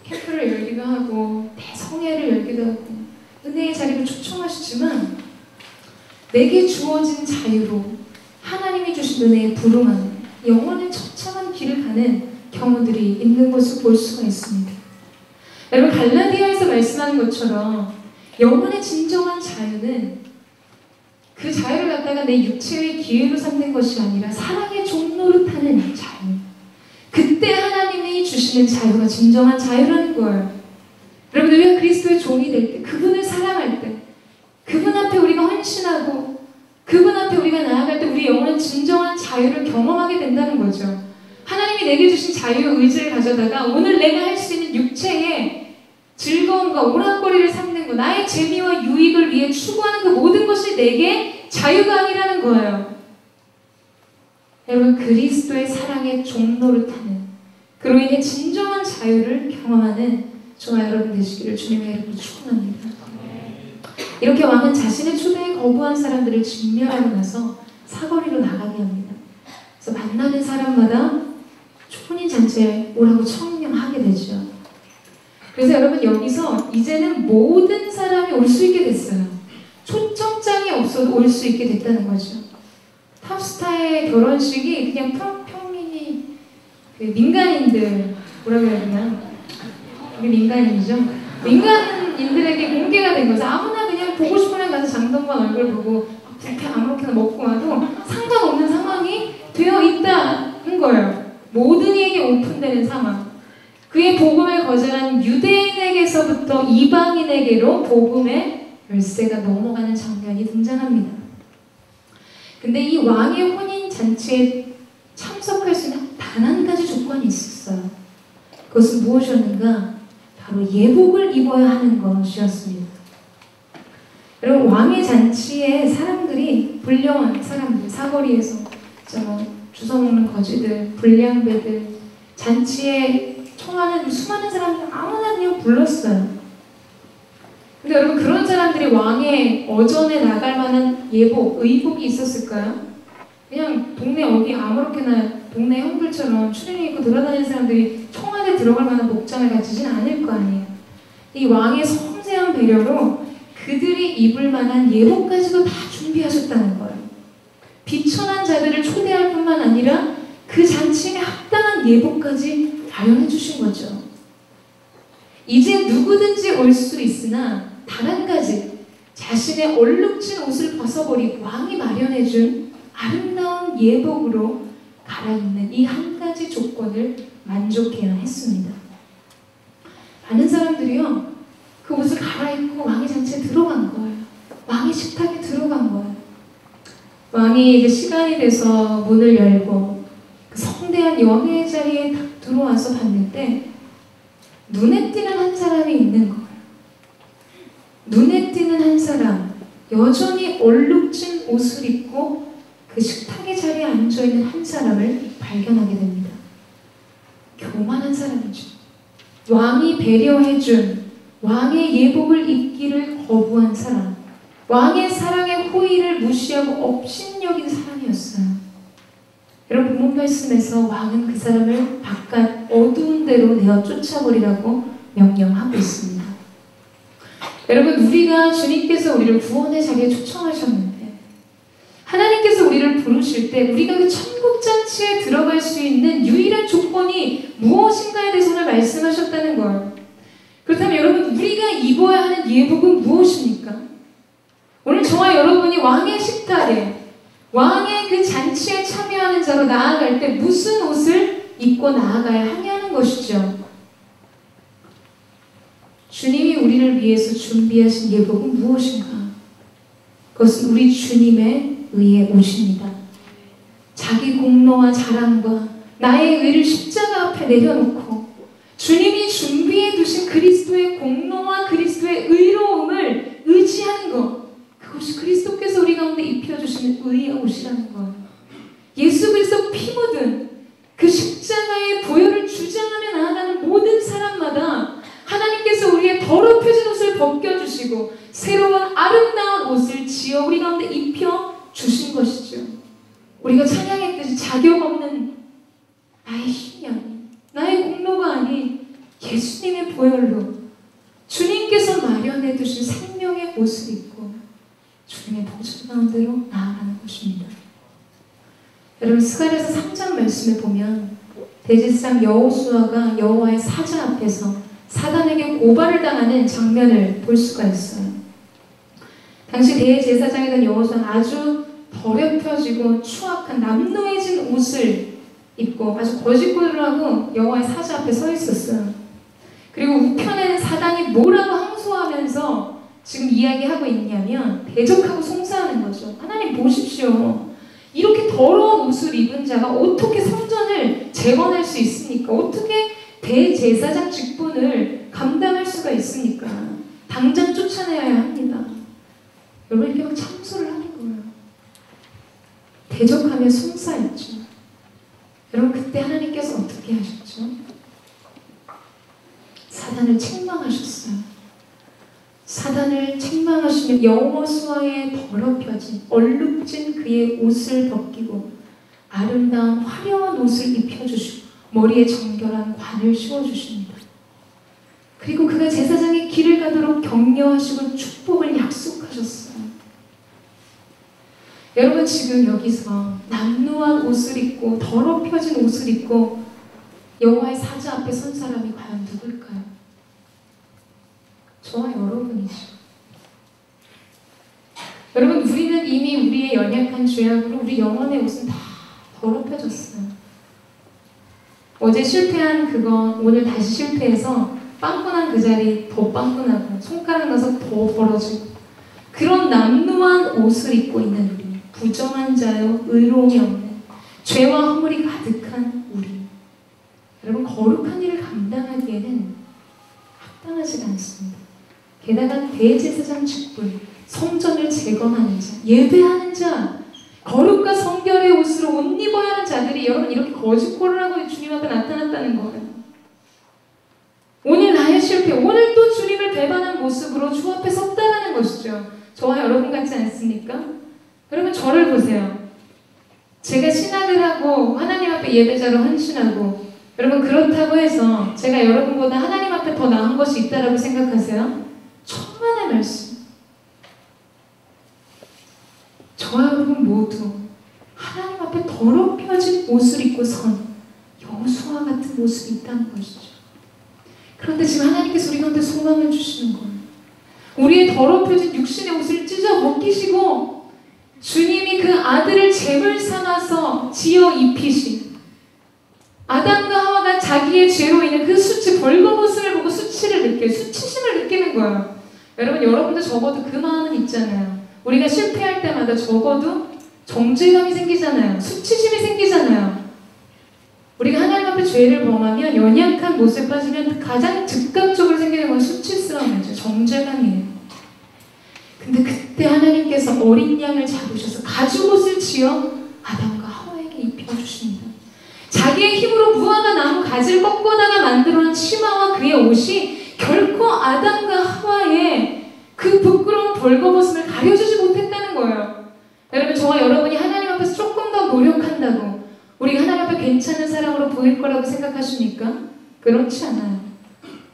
[SPEAKER 1] 캠프를 열기도 하고 대성회를 열기도 하고 은혜의 자리를 초청하시지만 내게 주어진 자유로 하나님이 주신 은혜의 부름 안에 영원의 처참한 길을 가는 경우들이 있는 것을 볼 수가 있습니다. 여러분, 갈라디아에서 말씀하는 것처럼 영혼의 진정한 자유는 그 자유를 갖다가 내 육체의 기회로 삼는 것이 아니라 사랑의 종로로 타는 자유. 그때 하나님이 주시는 자유가 진정한 자유라는 거예요. 여러분, 우리가 그리스도의 종이 될 때, 그분을 사랑할 때, 그분 앞에 우리가 헌신하고 그분 앞에 우리가 나아갈 때 우리 영혼은 진정한 자유를 경험하게 된다는 거죠. 하나님이 내게 주신 자유 의지를 가져다가 오늘 내가 할 수 있는 육체의 즐거움과 오락거리를 삼는 것, 나의 재미와 유익을 위해 추구하는 그 모든 것이 내게 자유가 아니라는 거예요. 여러분, 그리스도의 사랑의 종로를 타는, 그로 인해 진정한 자유를 경험하는 저와 여러분 되시기를 주님의 이름으로 축원합니다. 이렇게 왕은 자신의 초대에 거부한 사람들을 진멸하고 나서 사거리로 나가게 합니다. 그래서 만나는 사람마다 혼인잔치에 오라고 청명하게 되죠. 그래서 여러분, 여기서 이제는 모든 사람이 올 수 있게 됐어요. 초청장이 없어도 올 수 있게 됐다는 거죠. 탑스타의 결혼식이 그냥 평민이 그 민간인들, 뭐라고 해야 되나? 우리 민간인이죠? 민간인들에게 공개가 된 거죠. 아무나 그냥 보고 싶으면 가서 장동건 얼굴 보고 그렇게 아무렇게나 먹고 와도 상관없는 상황이 되어 있다는 거예요. 모든 이에게 오픈되는 상황. 그의 복음을 거절한 유대인에게서부터 이방인에게로 복음의 열쇠가 넘어가는 장면이 등장합니다. 근데 이 왕의 혼인잔치에 참석할 수 있는 단 한 가지 조건이 있었어요. 그것은 무엇이었는가? 바로 예복을 입어야 하는 것이었습니다. 여러분, 왕의 잔치에 사람들이, 불려온 사람들, 사거리에서 주워 먹는 거지들, 불량배들, 잔치에 청하는 수많은 사람들 아무나 그냥 불렀어요. 근데 여러분, 그런 사람들이 왕의 어전에 나갈 만한 예복, 의복이 있었을까요? 그냥 동네 어디 아무렇게나 동네 형들처럼 추리닝 입고 돌아다니는 사람들이 청와대 들어갈 만한 복장을 갖추진 않을 거 아니에요. 이 왕의 섬세한 배려로 그들이 입을 만한 예복까지도 다 준비하셨다는 거예요. 비천한 자들을 초대할 뿐만 아니라 그 잔치에 합당한 예복까지 마련해 주신 거죠. 이제 누구든지 올 수 있으나 단 한 가지, 자신의 얼룩진 옷을 벗어버리고 왕이 마련해준 아름다운 예복으로 갈아입는 이 한 가지 조건을 만족해야 했습니다. 많은 사람들이요, 그 옷을 갈아입고 왕의 잔치에 들어간 거예요. 왕의 식탁에 들어간 거예요. 왕이 이제 시간이 돼서 문을 열고 그 성대한 연회의 자리에 딱 들어와서 봤는데 눈에 띄는 한 사람이 있는 거예요. 눈에 띄는 한 사람, 여전히 얼룩진 옷을 입고 그 식탁의 자리에 앉아있는 한 사람을 발견하게 됩니다. 교만한 사람이죠. 왕이 배려해준 왕의 예복을 입기를 거부한 사람, 왕의 사랑의 호의를 무시하고 업신여긴 사람이었어요. 여러분, 본문 말씀에서 왕은 그 사람을 바깥 어두운 데로 내어 쫓아버리라고 명령하고 있습니다. 여러분, 우리가 주님께서 우리를 구원의 자리에 초청하셨는데 하나님께서 우리를 부르실 때 우리가 그 천국잔치에 들어갈 수 있는 유일한 조건이 무엇인가에 대해서 오늘 말씀하셨다는 거예요. 그렇다면 여러분, 우리가 입어야 하는 예복은 무엇입니까? 오늘 저와 여러분이 왕의 식탁에, 왕의 그 잔치에 참여하는 자로 나아갈 때 무슨 옷을 입고 나아가야 하냐는 것이죠. 주님이 우리를 위해서 준비하신 예복은 무엇인가? 그것은 우리 주님의 의의 옷입니다. 자기 공로와 자랑과 나의 의를 십자가 앞에 내려놓고 주님이 준비해 두신 그리스도의 공로와 그리스도의 의로움을 의지하는 것, 그것이 그리스도께서 우리 가운데 입혀주시는 의의 옷이라는 거예요. 예수 그리스도 피 묻은 그 십자가의 보혈을 주장하며 나아가는 모든 사람마다 하나님께서 우리의 더럽혀진 옷을 벗겨주시고 새로운 아름다운 옷을 지어 우리 가운데 입혀주신 것이죠. 우리가 찬양했듯이 자격 없는 나의 힘이 아닌, 나의 공로가 아닌 예수님의 보혈로 주님께서 마련해 두신 생명의 옷을 입고 주님의 보좌 가운데로 나아가는 것입니다. 여러분, 스가랴서 3장 말씀을 보면 대제사장 여호수아가 여호와의 사자 앞에서 사단에게 고발을 당하는 장면을 볼 수가 있어요. 당시 대제사장이던 여호수아는 아주 더럽혀지고 추악한 남노해진 옷을 입고 아주 거짓골을 하고 여호와의 사자 앞에 서 있었어요. 그리고 우편에는 사단이 뭐라고 항소하면서 지금 이야기하고 있냐면 대적하고 송사하는 거죠. 하나님 보십시오. 이렇게 더러운 옷을 입은 자가 어떻게 성전을 재건할 수 있습니까? 어떻게 대제사장 직분을 감당할 수가 있습니까? 당장 쫓아내야 합니다. 여러분, 이렇게 막 참소를 하는 거예요. 대적하며 송사했죠. 여러분, 그때 하나님께서 어떻게 하셨죠? 사단을 책망하셨어요. 사단을 책망하시며 여호수아의 더럽혀진 얼룩진 그의 옷을 벗기고 아름다운 화려한 옷을 입혀주시고 머리에 정결한 관을 씌워주십니다. 그리고 그가 제사장의 길을 가도록 격려하시고 축복을 약속하셨어요. 여러분, 지금 여기서 남루한 옷을 입고 더럽혀진 옷을 입고 여호와의 사자 앞에 선 사람이 과연 누굴까요? 저와 여러분이죠. 여러분, 우리는 이미 우리의 연약한 죄악으로 우리 영혼의 옷은 다 더럽혀졌어요. 어제 실패한 그거 오늘 다시 실패해서 빵꾸난 그 자리 더 빵꾸나고 손가락 나서 더 벌어지고 그런 남루한 옷을 입고 있는 우리, 부정한 자요 의로움이 없는 죄와 허물이 가득한 우리, 여러분, 거룩한 일을 감당하기에는 합당하지 않습니다. 게다가 대제사장 직분, 성전을 재건하는 자, 예배하는 자, 거룩과 성결의 옷으로 옷 입어야 하는 자들이 여러분 이렇게 거짓골을 하고 주님 앞에 나타났다는 거예요. 오늘 나의 실패, 오늘 또 주님을 배반한 모습으로 주 앞에 섰다는 것이죠. 저와 여러분 같지 않습니까? 여러분, 저를 보세요. 제가 신학을 하고 하나님 앞에 예배자로 헌신하고, 여러분, 그렇다고 해서 제가 여러분보다 하나님 앞에 더 나은 것이 있다라고 생각하세요? 천만의 말씀. 저와 여러분 모두 하나님 앞에 더럽혀진 옷을 입고 선 여호수아 같은 모습이 있다는 것이죠. 그런데 지금 하나님께서 우리 가운데 소망을 주시는 거예요. 우리의 더럽혀진 육신의 옷을 찢어 벗기시고 주님이 그 아들을 제물 삼아서 지어 입히신, 아담과 하와가 자기의 죄로 인해 그 벌거벗음을 보고 수치심을 느끼는 거예요. 여러분, 여러분도 적어도 그 마음은 있잖아요. 우리가 실패할 때마다 적어도 정죄감이 생기잖아요. 수치심이 생기잖아요. 우리가 하나님 앞에 죄를 범하면, 연약한 모습에 빠지면 가장 즉각적으로 생기는 건 수치스러움이죠. 정죄감이에요. 근데 그때 하나님께서 어린 양을 잡으셔서 가죽옷을 지어 아담과 하와에게 입혀주십니다. 자기의 힘으로 무화과 나무 가지를 꺾어다가 만들어낸 치마와 그의 옷이 결코 아담과 하와의 그 부끄러운 벌거벗음을 가려주지 못했다는 거예요. 여러분, 저와 여러분이 하나님 앞에서 조금 더 노력한다고 우리가 하나님 앞에 괜찮은 사람으로 보일 거라고 생각하십니까? 그렇지 않아요.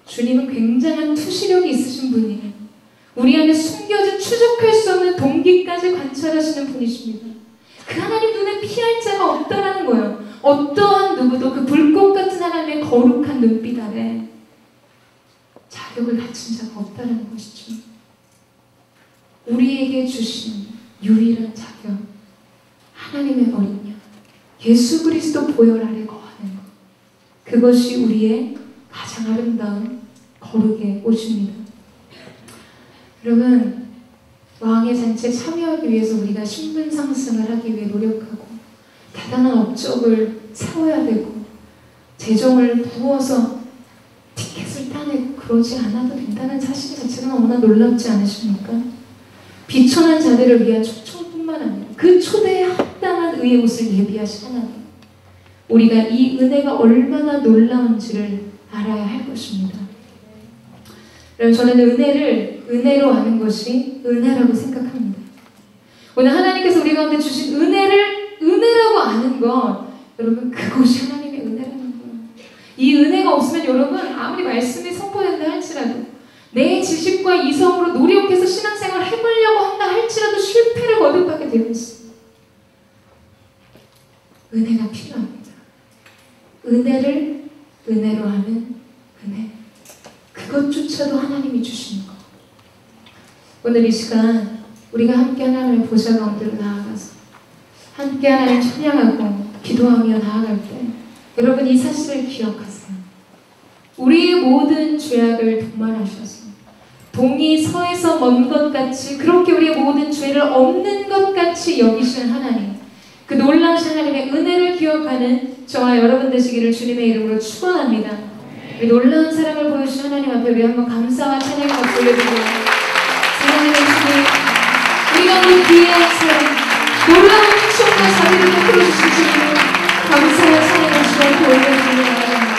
[SPEAKER 1] 주님은 굉장한 투시력이 있으신 분이에요. 우리 안에 숨겨진 추적할 수 없는 동기까지 관찰하시는 분이십니다. 그 하나님 눈에 피할 자가 없다라는 거예요. 어떠한 누구도 그 불꽃 같은 하나님의 거룩한 눈빛 아래 자격을 갖춘 자가 없다는 것이죠. 우리에게 주신 유일한 자격, 하나님의 어린 양, 예수 그리스도 보혈 아래 거하는 것, 그것이 우리의 가장 아름다운 거룩의 옷입니다. 여러분, 왕의 잔치에 참여하기 위해서 우리가 신분 상승을 하기 위해 노력하고 대단한 업적을 세워야 되고 재정을 부어서 티켓을 따내고 그러지 않아도 된다는 사실 자체가 너무나 놀랍지 않으십니까? 비천한 자들을 위한 초청뿐만 아니라 그 초대에 합당한 의의 옷을 예비하신 하나님, 우리가 이 은혜가 얼마나 놀라운지를 알아야 할 것입니다. 여러분, 저는 은혜를 은혜로 아는 것이 은혜라고 생각합니다. 오늘 하나님께서 우리 가운데 주신 은혜를 은혜라고 아는 것, 여러분, 그것이 하나님의 은혜라는 거예요. 이 은혜가 없으면 여러분, 아무리 말씀이 선포된다 할지라도, 내 지식과 이성으로 노력해서 신앙생활을 해보려고 한다 할지라도 실패를 거듭하게 되어 있습니다. 은혜가 필요합니다. 은혜를 은혜로 하는 은혜, 그것조차도 하나님이 주시는 것. 오늘 이 시간 우리가 함께 하나님의 보좌 가운데로 나아가서 함께 하나님 찬양하고 기도하며 나아갈 때, 여러분, 이 사실을 기억하세요. 우리의 모든 죄악을 도말하셔서 동이 서에서 먼 것 같이, 그렇게 우리의 모든 죄를 없는 것 같이 여기시는 하나님, 그 놀라우신 하나님의 은혜를 기억하는 저와 여러분 되시기를 주님의 이름으로 축원합니다. 우리 놀라운 사랑을 보여주신 하나님 앞에 우리 한번 감사와 찬양의 박수 올려드리고, 사랑하는 주님, 우리가 우리 귀한 사랑, 놀라운 충성과 자비를 베풀어주신 주님, 감사와 찬양의 주님 올려드리며 나아갑니다.